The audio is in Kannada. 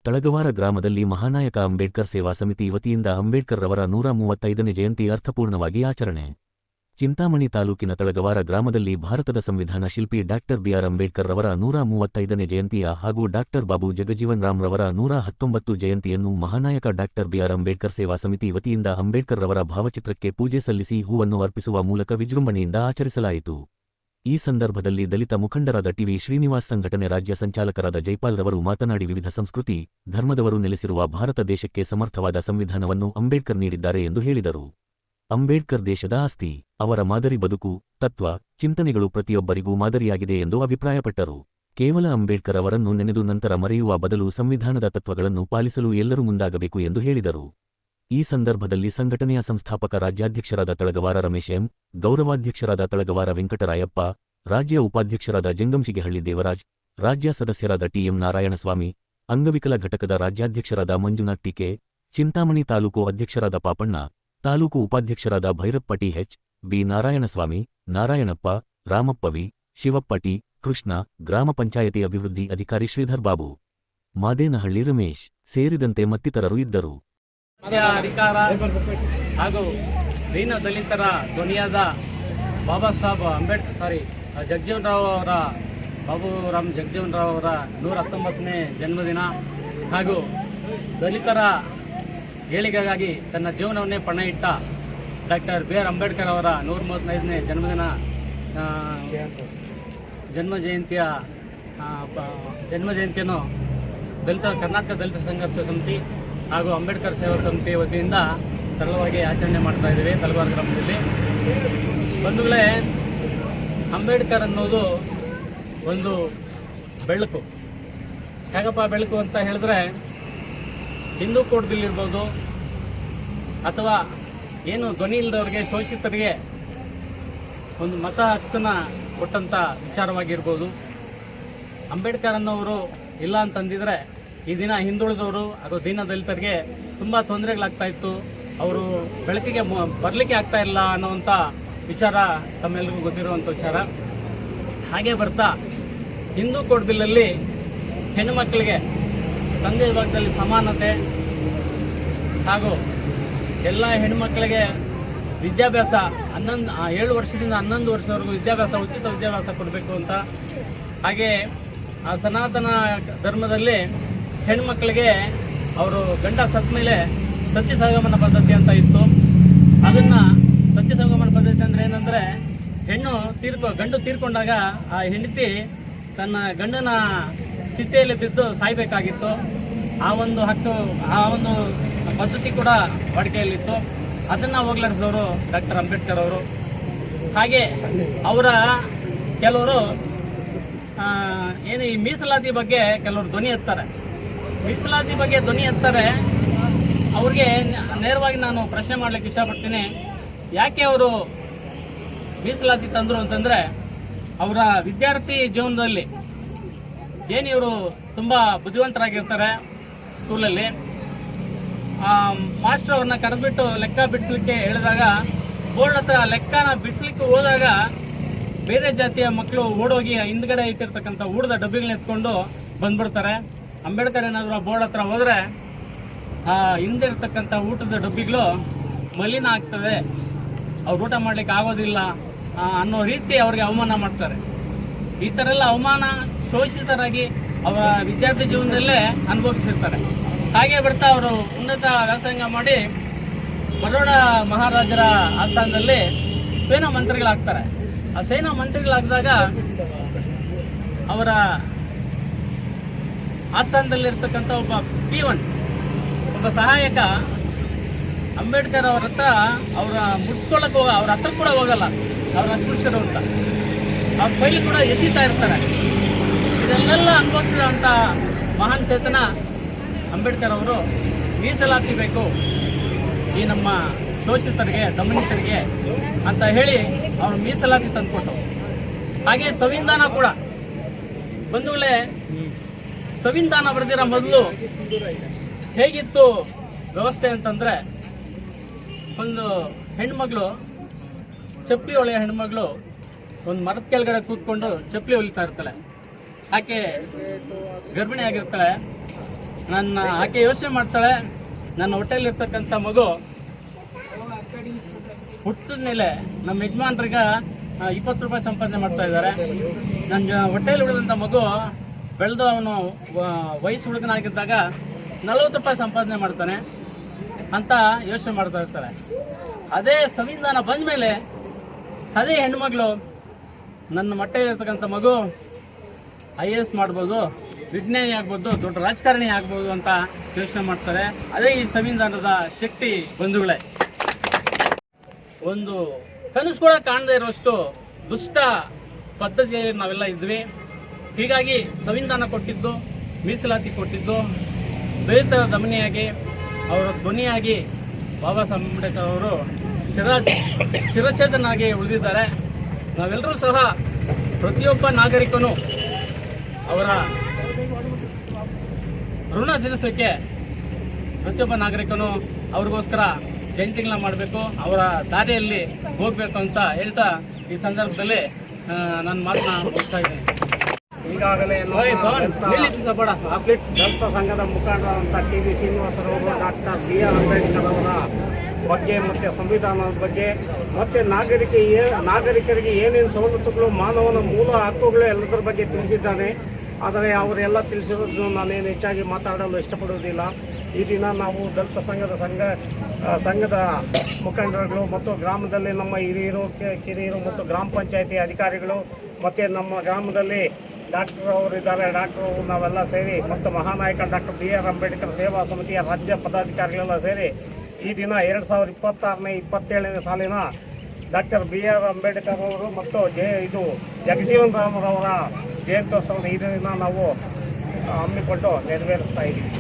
ತಳಗವಾರ ಗ್ರಾಮದಲ್ಲಿ ಮಹಾನಾಯಕ ಅಂಬೇಡ್ಕರ್ ಸೇವಾ ಸಮಿತಿ ವತಿಯಿಂದ ಅಂಬೇಡ್ಕರ್ ರವರ 135ನೇ ಜಯಂತಿ ಅರ್ಥಪೂರ್ಣವಾಗಿ ಆಚರಣೆ. ಚಿಂತಾಮಣಿ ತಾಲೂಕಿನ ತಳಗವಾರ ಗ್ರಾಮದಲ್ಲಿ ಭಾರತದ ಸಂವಿಧಾನ ಶಿಲ್ಪಿ ಡಾ. ಬಿ.ಆರ್. ಅಂಬೇಡ್ಕರ್ ರವರ 135ನೇ ಜಯಂತಿಯ ಹಾಗೂ ಡಾ. ಬಾಬು ಜಗಜೀವನ್ ರಾಮ್ ರವರ 119 ಜಯಂತಿಯನ್ನು ಮಹಾನಾಯಕ ಡಾ. ಬಿ.ಆರ್. ಅಂಬೇಡ್ಕರ್ ಸೇವಾ ಸಮಿತಿ ವತಿಯಿಂದ ಅಂಬೇಡ್ಕರ್ ರವರ ಭಾವಚಿತ್ರಕ್ಕೆ ಪೂಜೆ ಸಲ್ಲಿಸಿ ಹೂವನ್ನು ಅರ್ಪಿಸುವ ಮೂಲಕ ವಿಜೃಂಭಣೆಯಿಂದ ಆಚರಿಸಲಾಯಿತು. ಈ ಸಂದರ್ಭದಲ್ಲಿ ದಲಿತ ಮುಖಂಡರಾದ ಟಿ.ವಿ. ಶ್ರೀನಿವಾಸ್, ಸಂಘಟನೆ ರಾಜ್ಯ ಸಂಚಾಲಕರಾದ ಜೈಪಾಲ್ ರವರು ಮಾತನಾಡಿ, ವಿವಿಧ ಸಂಸ್ಕೃತಿ, ಧರ್ಮದವರು ನೆಲೆಸಿರುವ ಭಾರತ ದೇಶಕ್ಕೆ ಸಮರ್ಥವಾದ ಸಂವಿಧಾನವನ್ನು ಅಂಬೇಡ್ಕರ್ ನೀಡಿದ್ದಾರೆ ಎಂದು ಹೇಳಿದರು. ಅಂಬೇಡ್ಕರ್ ದೇಶದ ಆಸ್ತಿ. ಅವರ ಮಾದರಿ ಬದುಕು, ತತ್ವ, ಚಿಂತನೆಗಳು ಪ್ರತಿಯೊಬ್ಬರಿಗೂ ಮಾದರಿಯಾಗಿದೆ ಎಂದು ಅಭಿಪ್ರಾಯಪಟ್ಟರು. ಕೇವಲ ಅಂಬೇಡ್ಕರ್ ಅವರನ್ನು ನೆನೆದು ನಂತರ ಮರೆಯುವ ಬದಲು ಸಂವಿಧಾನದ ತತ್ವಗಳನ್ನು ಪಾಲಿಸಲು ಎಲ್ಲರೂ ಮುಂದಾಗಬೇಕು ಎಂದು ಹೇಳಿದರು. ಈ ಸಂದರ್ಭದಲ್ಲಿ ಸಂಘಟನೆಯ ಸಂಸ್ಥಾಪಕ ರಾಜ್ಯಾಧ್ಯಕ್ಷರಾದ ತಳಗವಾರ ರಮೇಶ್ ಎಂ, ಗೌರವಾಧ್ಯಕ್ಷರಾದ ತಳಗವಾರ ವೆಂಕಟರಾಯಪ್ಪ, ರಾಜ್ಯ ಉಪಾಧ್ಯಕ್ಷರಾದ ಜಂಗಂಶಿಗೆಹಳ್ಳಿ ದೇವರಾಜ್, ರಾಜ್ಯ ಸದಸ್ಯರಾದ ಟಿ.ಎಂ. ನಾರಾಯಣಸ್ವಾಮಿ, ಅಂಗವಿಕಲ ಘಟಕದ ರಾಜ್ಯಾಧ್ಯಕ್ಷರಾದ ಮಂಜುನಾಥ್ ಟಿಕೆ, ಚಿಂತಾಮಣಿ ತಾಲೂಕು ಅಧ್ಯಕ್ಷರಾದ ಪಾಪಣ್ಣ, ತಾಲೂಕು ಉಪಾಧ್ಯಕ್ಷರಾದ Bhairappa T H, B. Narayanaswamy, Narayanappa, Ramappa V, Shivappa T. Krishna, ಗ್ರಾಮ ಪಂಚಾಯತಿ ಅಭಿವೃದ್ಧಿ ಅಧಿಕಾರಿ ಶ್ರೀಧರ್ ಬಾಬು, ಮಾದೇನಹಳ್ಳಿ ರಮೇಶ್ ಸೇರಿದಂತೆ ಮತ್ತಿತರರು ಇದ್ದರು. ಅಧಿಕಾರ ಹಾಗೂ ದೀನ ದಲಿತರ ಧ್ವನಿಯಾದ ಬಾಬಾ ಸಾಹೇಬ್ ಅಂಬೇಡ್ಕರ್ ಜಗಜೀವನ್ ರಾವ್ ಅವರ ಬಾಬುರಾಮ್ ಜಗಜೀವನ್ ರಾವ್ ಅವರ 119ನೇ ಜನ್ಮದಿನ ಹಾಗೂ ದಲಿತರ ಏಳಿಗೆಗಾಗಿ ತನ್ನ ಜೀವನವನ್ನೇ ಪಣ ಇಟ್ಟ ಡಾ. ಬಿ.ಆರ್. ಅಂಬೇಡ್ಕರ್ ಅವರ 135ನೇ ಜನ್ಮ ಜಯಂತಿಯನ್ನು ಕರ್ನಾಟಕ ದಲಿತ ಸಂಘರ್ಷ ಸಮಿತಿ ಹಾಗೂ ಅಂಬೇಡ್ಕರ್ ಸೇವಾ ಸಮಿತಿ ವತಿಯಿಂದ ಸರಳವಾಗಿ ಆಚರಣೆ ಮಾಡ್ತಾ ಇದ್ದೇವೆ ತಳಗವಾರ ಗ್ರಾಮದಲ್ಲಿ. ಬಂಧುಗಳೇ, ಅಂಬೇಡ್ಕರ್ ಅನ್ನೋದು ಒಂದು ಬೆಳಕು. ಹೇಗಪ್ಪ ಬೆಳಕು ಅಂತ ಹೇಳಿದ್ರೆ, ಹಿಂದೂ ಕೋಡ್ ಬಿಲ್ ಇರ್ಬೋದು ಅಥವಾ ಏನು ಧ್ವನಿ ಇಲ್ಲದವ್ರಿಗೆ, ಶೋಷಿತರಿಗೆ ಒಂದು ಮತ ಹಕ್ಕನ್ನು ಕೊಟ್ಟಂಥ ವಿಚಾರವಾಗಿರ್ಬೋದು. ಅಂಬೇಡ್ಕರ್ ಅನ್ನೋರು ಇಲ್ಲ ಅಂತಂದಿದ್ರೆ ಈ ದಿನ ಹಿಂದುಳಿದವರು ಹಾಗೂ ದೀನ ದಲಿತರಿಗೆ ತುಂಬ ತೊಂದರೆಗಳಾಗ್ತಾ ಇತ್ತು. ಅವರು ಬೆಳಕಿಗೆ ಬರಲಿಕ್ಕೆ ಆಗ್ತಾ ಇಲ್ಲ ಅನ್ನೋವಂಥ ವಿಚಾರ ತಮ್ಮೆಲ್ಲರಿಗೂ ಗೊತ್ತಿರುವಂಥ ವಿಚಾರ. ಹಾಗೆ ಬರ್ತಾ ಹಿಂದೂ ಕೋಡ್ ಬಿಲ್ಲಲ್ಲಿ ಹೆಣ್ಣು ಮಕ್ಕಳಿಗೆ ತಂದೆ ಭಾಗದಲ್ಲಿ ಸಮಾನತೆ ಹಾಗೂ ಎಲ್ಲ ಹೆಣ್ಣುಮಕ್ಕಳಿಗೆ ವಿದ್ಯಾಭ್ಯಾಸ 7 ವರ್ಷದಿಂದ 11 ವರ್ಷದವರೆಗೂ ವಿದ್ಯಾಭ್ಯಾಸ, ಉಚಿತ ವಿದ್ಯಾಭ್ಯಾಸ ಕೊಡಬೇಕು ಅಂತ. ಹಾಗೆ ಸನಾತನ ಧರ್ಮದಲ್ಲಿ ಹೆಣ್ಮಕ್ಳಿಗೆ ಅವರು ಗಂಡ ಸತ್ತ ಮೇಲೆ ಸತ್ಯ ಸಂಗಮನ ಪದ್ಧತಿ ಅಂತ ಇತ್ತು. ಅದನ್ನು ಸತ್ಯ ಸಂಗಮನ ಪದ್ಧತಿ ಅಂದರೆ ಏನಂದರೆ, ಗಂಡು ತೀರ್ಕೊಂಡಾಗ ಆ ಹೆಂಡತಿ ತನ್ನ ಗಂಡನ ಚಿತೆಯಲ್ಲಿ ಬಿದ್ದು ಸಾಯಬೇಕಾಗಿತ್ತು. ಆ ಒಂದು ಹಕ್ಕು, ಆ ಒಂದು ಪದ್ಧತಿ ಕೂಡ ವಾಡಿಕೆಯಲ್ಲಿತ್ತು. ಅದನ್ನು ಹೋಗ್ಲಾಡಿಸಿದವರು ಡಾ. ಅಂಬೇಡ್ಕರ್ ಅವರು. ಹಾಗೆ ಅವರ ಕೆಲವರು ಏನು ಈ ಮೀಸಲಾತಿ ಬಗ್ಗೆ ಕೆಲವರು ಧ್ವನಿ ಎತ್ತಾರೆ. ಮೀಸಲಾತಿ ಬಗ್ಗೆ ಧ್ವನಿ ಎತ್ತಾರೆ. ಅವ್ರಿಗೆ ನೇರವಾಗಿ ನಾನು ಪ್ರಶ್ನೆ ಮಾಡ್ಲಿಕ್ಕೆ ಇಷ್ಟಪಡ್ತೀನಿ. ಯಾಕೆ ಅವರು ಮೀಸಲಾತಿ ತಂದರು ಅಂತಂದರೆ, ಅವರ ವಿದ್ಯಾರ್ಥಿ ಜೀವನದಲ್ಲಿ ಏನು ಇವರು ತುಂಬ ಬುದ್ಧಿವಂತರಾಗಿರ್ತಾರೆ. ಸ್ಕೂಲಲ್ಲಿ ಮಾಸ್ಟರ್ ಅವ್ರನ್ನ ಕರೆದ್ಬಿಟ್ಟು ಲೆಕ್ಕ ಬಿಡಿಸ್ಲಿಕ್ಕೆ ಹೇಳಿದಾಗ, ಬೋರ್ಡ್ ಹತ್ರ ಲೆಕ್ಕನ ಬಿಡಿಸ್ಲಿಕ್ಕೆ ಹೋದಾಗ ಬೇರೆ ಜಾತಿಯ ಮಕ್ಕಳು ಓಡೋಗಿ ಹಿಂದ್ಗಡೆ ಇಟ್ಟಿರ್ತಕ್ಕಂಥ ಊಟದ ಡಬ್ಬಿಗಳನ್ನ ಎತ್ಕೊಂಡು ಬಂದ್ಬಿಡ್ತಾರೆ. ಅಂಬೇಡ್ಕರ್ ಏನಾದರೂ ಆ ಬೋರ್ಡ್ ಹತ್ರ ಹೋದರೆ ಆ ಹಿಂದೆ ಇರ್ತಕ್ಕಂಥ ಊಟದ ಡಬ್ಬಿಗಳು ಮಲಿನ ಆಗ್ತದೆ, ಅವ್ರು ಊಟ ಮಾಡ್ಲಿಕ್ಕೆ ಆಗೋದಿಲ್ಲ ಅನ್ನೋ ರೀತಿ ಅವ್ರಿಗೆ ಅವಮಾನ ಮಾಡ್ತಾರೆ. ಈ ಥರ ಎಲ್ಲ ಅವಮಾನ ಶೋಷಿತರಾಗಿ ಅವರ ವಿದ್ಯಾರ್ಥಿ ಜೀವನದಲ್ಲೇ ಅನುಭವಿಸಿರ್ತಾರೆ. ಹಾಗೆ ಬರ್ತಾ ಅವರು ಉನ್ನತ ವ್ಯಾಸಂಗ ಮಾಡಿ ಬರೋಡ ಮಹಾರಾಜರ ಆಸ್ಥಾನದಲ್ಲಿ ಸೇನಾ ಮಂತ್ರಿಗಳಾಗ್ತಾರೆ. ಆ ಸೇನಾ ಮಂತ್ರಿಗಳಾಗಿದಾಗ ಅವರ ಆಸ್ಥಾನದಲ್ಲಿರ್ತಕ್ಕಂಥ ಒಬ್ಬ P1, ಒಬ್ಬ ಸಹಾಯಕ ಅಂಬೇಡ್ಕರ್ ಅವ್ರ ಹತ್ರ ಮುಡ್ಸ್ಕೊಳ್ಳೋಕೆ ಅವ್ರ ಹತ್ರ ಕೂಡ ಹೋಗಲ್ಲ, ಅವ್ರ ಅಸ್ಪೃಶ್ಯರು ಅಂತ. ಆ ಫೈಲ್ ಕೂಡ ಎಸೀತಾ ಇರ್ತಾರೆ. ಇದನ್ನೆಲ್ಲ ಅನುಭವಿಸಿದಂಥ ಮಹಾನ್ ಚೇತನ ಅಂಬೇಡ್ಕರ್ ಅವರು ಮೀಸಲಾತಿ ಬೇಕು ಈ ನಮ್ಮ ಶೋಷಿತರಿಗೆ, ದಮನಿತರಿಗೆ ಅಂತ ಹೇಳಿ ಅವರು ಮೀಸಲಾತಿ ತಂದುಕೊಟ್ಟು. ಹಾಗೆ ಸಂವಿಧಾನ ಕೂಡ ಬಂಧುಗಳೇ, ಸಂವಿಧಾನ ಬರೆದಿರೋ ಮೊದಲು ಹೇಗಿತ್ತು ವ್ಯವಸ್ಥೆ ಅಂತಂದರೆ, ಒಂದು ಹೆಣ್ಮಗಳು, ಚಪ್ಪಲಿ ಹೊಳೆಯ ಹೆಣ್ಮಗಳು ಒಂದು ಮರದ ಕೆಳಗಡೆ ಕೂತ್ಕೊಂಡು ಚಪ್ಪಲಿ ಹೊಲಿತಾ ಇರ್ತಾಳೆ. ಆಕೆ ಗರ್ಭಿಣಿ ಆಗಿರ್ತಾಳೆ. ಆಕೆ ಯೋಚನೆ ಮಾಡ್ತಾಳೆ, ನನ್ನ ಹೊಟ್ಟೆಲಿರ್ತಕ್ಕಂಥ ಮಗು ಹುಟ್ಟಿದ ಮೇಲೆ ನಮ್ಮ ಯಜಮಾನ್ರಿಗೆ 20 ರೂಪಾಯಿ ಸಂಪಾದನೆ ಮಾಡ್ತಾ ಇದ್ದಾರೆ. ನನ್ನ ಹೊಟ್ಟೆಯಲ್ಲಿ ಉಳಿದಂಥ ಮಗು ಬೆಳೆದು ಅವನು ವಯಸ್ಸು ಹುಡುಗನಾಗಿದ್ದಾಗ 40 ರೂಪಾಯಿ ಸಂಪಾದನೆ ಮಾಡ್ತಾನೆ ಅಂತ ಯೋಚನೆ ಮಾಡ್ತಾ ಇರ್ತಾರೆ. ಅದೇ ಸಂವಿಧಾನ ಬಂದ ಮೇಲೆ ಅದೇ ಹೆಣ್ಮಗಳು ನನ್ನ ಹೊಟ್ಟೆಯಲ್ಲಿರ್ತಕ್ಕಂಥ ಮಗು IAS ಮಾಡ್ಬೋದು, ವಿಜ್ಞಾನಿ ಆಗ್ಬೋದು, ದೊಡ್ಡ ರಾಜಕಾರಣಿ ಆಗ್ಬೋದು ಅಂತ ಯೋಚನೆ ಮಾಡ್ತಾರೆ. ಅದೇ ಈ ಸಂವಿಧಾನದ ಶಕ್ತಿ ಬಂಧುಗಳೇ. ಒಂದು ಕನಸು ಕೂಡ ಕಾಣದೇ ಇರುವಷ್ಟು ದುಷ್ಟ ಪದ್ಧತಿಯಲ್ಲಿ ನಾವೆಲ್ಲ ಇದ್ವಿ. ಹೀಗಾಗಿ ಸಂವಿಧಾನ ಕೊಟ್ಟಿದ್ದು, ಮೀಸಲಾತಿ ಕೊಟ್ಟಿದ್ದು, ದಲಿತರ ದಮನಿಯಾಗಿ ಅವರ ಧ್ವನಿಯಾಗಿ ಬಾಬಾ ಸಾಹೇಬ್ ಅಂಬೇಡ್ಕರ್ ಅವರು ಚಿರಚೇತನಾಗಿ ಉಳಿದಿದ್ದಾರೆ. ನಾವೆಲ್ಲರೂ ಸಹ ಪ್ರತಿಯೊಬ್ಬ ನಾಗರಿಕನು ಅವರ ಋಣ ತೀರಿಸಲಿಕ್ಕೆ ಪ್ರತಿಯೊಬ್ಬ ನಾಗರಿಕನು ಅವ್ರಿಗೋಸ್ಕರ ಜಯಂತಿಗಳನ್ನ ಮಾಡಬೇಕು, ಅವರ ದಾರಿಯಲ್ಲಿ ಹೋಗಬೇಕು ಅಂತ ಹೇಳ್ತಾ ಈ ಸಂದರ್ಭದಲ್ಲಿ ನನ್ನ ಮಾತನ್ನ ಮುಗಿಸ್ತಾ ಇದ್ದೀನಿ. ಈಗಾಗಲೇ ದಲಿತ ಸಂಘದ ಮುಖಂಡರಾದಂಥ ಟಿ ವಿ ಶ್ರೀನಿವಾಸರವರು ಡಾಕ್ಟರ್ BR ಅಂಬೇಡ್ಕರ್ ಅವರ ಬಗ್ಗೆ ಮತ್ತು ಸಂವಿಧಾನದ ಬಗ್ಗೆ ಮತ್ತು ನಾಗರಿಕರಿಗೆ ಏನೇನು ಸವಲತ್ತುಗಳು, ಮಾನವನ ಮೂಲ ಹಕ್ಕುಗಳು ಎಲ್ಲದರ ಬಗ್ಗೆ ತಿಳಿಸಿದ್ದಾನೆ. ಆದರೆ ಅವರೆಲ್ಲ ತಿಳಿಸಿರೋದು ನಾನೇನು ಹೆಚ್ಚಾಗಿ ಮಾತಾಡಲು ಇಷ್ಟಪಡುವುದಿಲ್ಲ. ಈ ದಿನ ನಾವು ದಲಿತ ಸಂಘದ ಮುಖಂಡರುಗಳು ಮತ್ತು ಗ್ರಾಮದಲ್ಲಿ ನಮ್ಮ ಹಿರಿಯರು, ಕಿರಿಯರು ಮತ್ತು ಗ್ರಾಮ ಪಂಚಾಯತಿ ಅಧಿಕಾರಿಗಳು ಮತ್ತು ನಮ್ಮ ಗ್ರಾಮದಲ್ಲಿ ಡಾಕ್ಟರ್ ಅವರಿದ್ದಾರೆ, ಡಾಕ್ಟರ್ ನಾವೆಲ್ಲ ಸೇರಿ ಮತ್ತು ಮಹಾನಾಯಕ ಡಾಕ್ಟರ್ BR ಅಂಬೇಡ್ಕರ್ ಸೇವಾ ಸಮಿತಿಯ ರಾಜ್ಯ ಪದಾಧಿಕಾರಿಗಳೆಲ್ಲ ಸೇರಿ ಈ ದಿನ 2026-27ನೇ ಸಾಲಿನ ಡಾಕ್ಟರ್ BR ಅಂಬೇಡ್ಕರ್ ಅವರು ಮತ್ತು ಜಗಜೀವನ್ ರಾಮ್ರವರ ಜಯಂತ್ಯೋತ್ಸವದ ಈ ದಿನ ನಾವು ಹಮ್ಮಿಕೊಂಡು ನೆರವೇರಿಸ್ತಾ ಇದ್ದೀವಿ.